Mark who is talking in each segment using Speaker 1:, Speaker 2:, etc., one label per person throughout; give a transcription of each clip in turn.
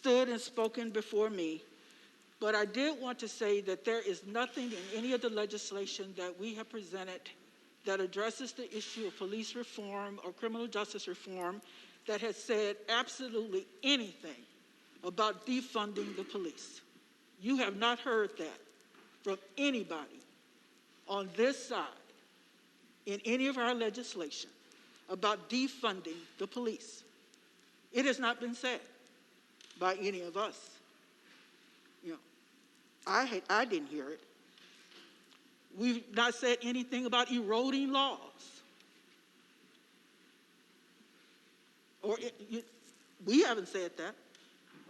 Speaker 1: stood and spoken before me, but I did want to say that there is nothing in any of the legislation that we have presented that addresses the issue of police reform or criminal justice reform that has said absolutely anything about defunding the police. You have not heard that from anybody on this side in any of our legislation about defunding the police. It has not been said by any of us. You know, I didn't hear it. We've not said anything about eroding laws. We haven't said that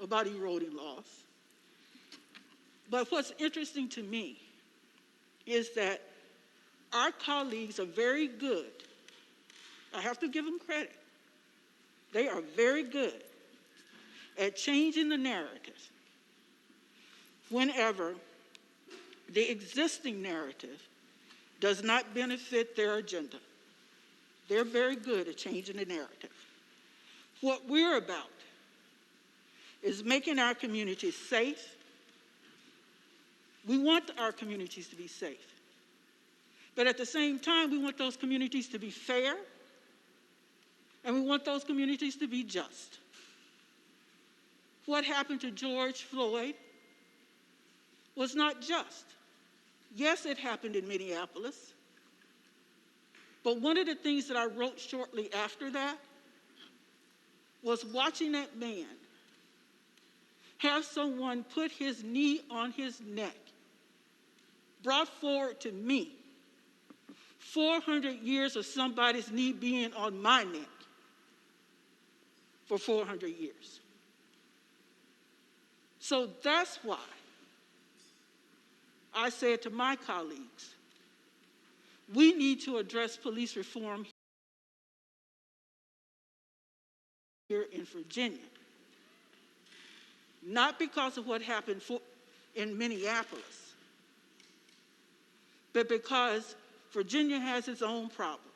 Speaker 1: about eroding laws. But what's interesting to me is that our colleagues are very good. I have to give them credit. They are very good at changing the narrative whenever the existing narrative does not benefit their agenda. They're very good at changing the narrative. What we're about is making our communities safe. We want our communities to be safe. But at the same time, we want those communities to be fair, and we want those communities to be just. What happened to George Floyd was not just. Yes, it happened in Minneapolis. But one of the things that I wrote shortly after that was watching that man have someone put his knee on his neck, brought forward to me 400 years of somebody's knee being on my neck for 400 years. So that's why I said to my colleagues, we need to address police reform here in Virginia. Not because of what happened in Minneapolis, but because Virginia has its own problems.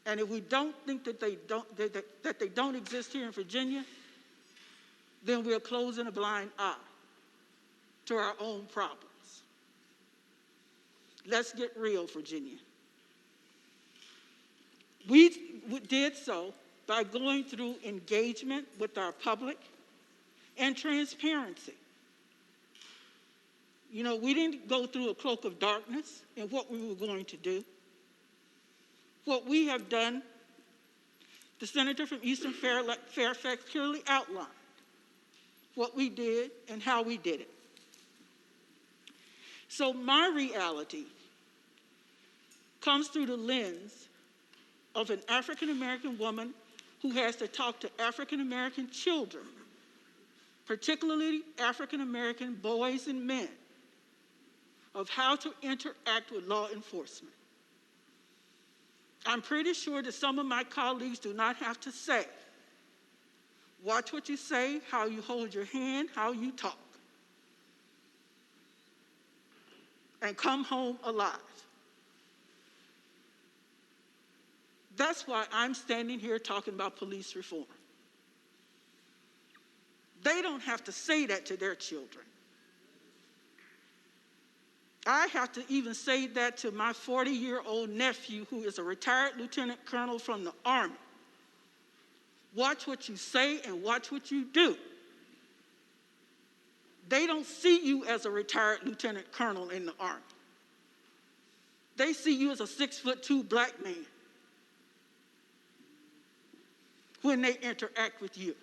Speaker 1: And if we don't think that they don't exist here in Virginia, then we're closing a blind eye to our own problems. Let's get real, Virginia. We did so by going through engagement with our public and transparency. You know, we didn't go through a cloak of darkness in what we were going to do. What we have done, the senator from Eastern Fairfax clearly outlined what we did and how we did it. So my reality comes through the lens of an African-American woman who has to talk to African-American children, particularly African-American boys and men, of how to interact with law enforcement. I'm pretty sure that some of my colleagues do not have to say, watch what you say, how you hold your hand, how you talk, and come home alive. That's why I'm standing here talking about police reform. They don't have to say that to their children. I have to even say that to my 40-year-old nephew who is a retired lieutenant colonel from the Army. Watch what you say and watch what you do. They don't see you as a retired lieutenant colonel in the Army. They see you as a 6'2" black man when they interact with you.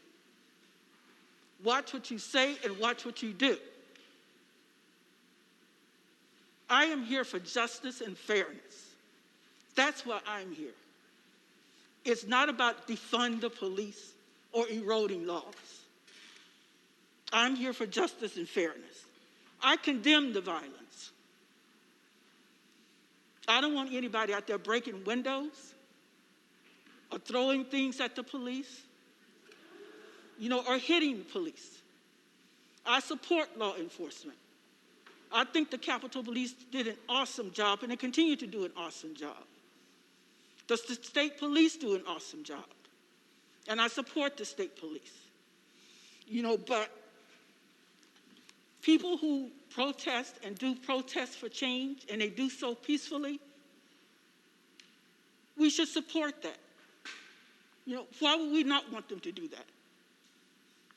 Speaker 1: Watch what you say and watch what you do. I am here for justice and fairness. That's why I'm here. It's not about defund the police or eroding laws. I'm here for justice and fairness. I condemn the violence. I don't want anybody out there breaking windows or throwing things at the police, or hitting the police. I support law enforcement. I think the Capitol Police did an awesome job, and they continue to do an awesome job. The state police do an awesome job, and I support the state police. But people who protest and do protest for change, and they do so peacefully, we should support that. Why would we not want them to do that?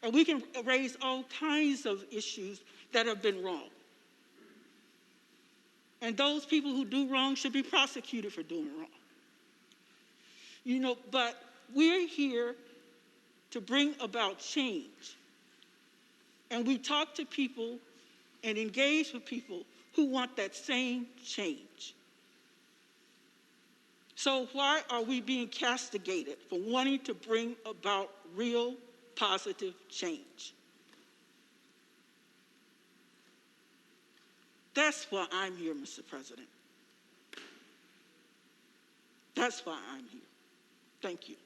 Speaker 1: And we can raise all kinds of issues that have been wrong. And those people who do wrong should be prosecuted for doing wrong. But we're here to bring about change. And we talk to people and engage with people who want that same change. So why are we being castigated for wanting to bring about real positive change? That's why I'm here, Mr. President. That's why I'm here. Thank you.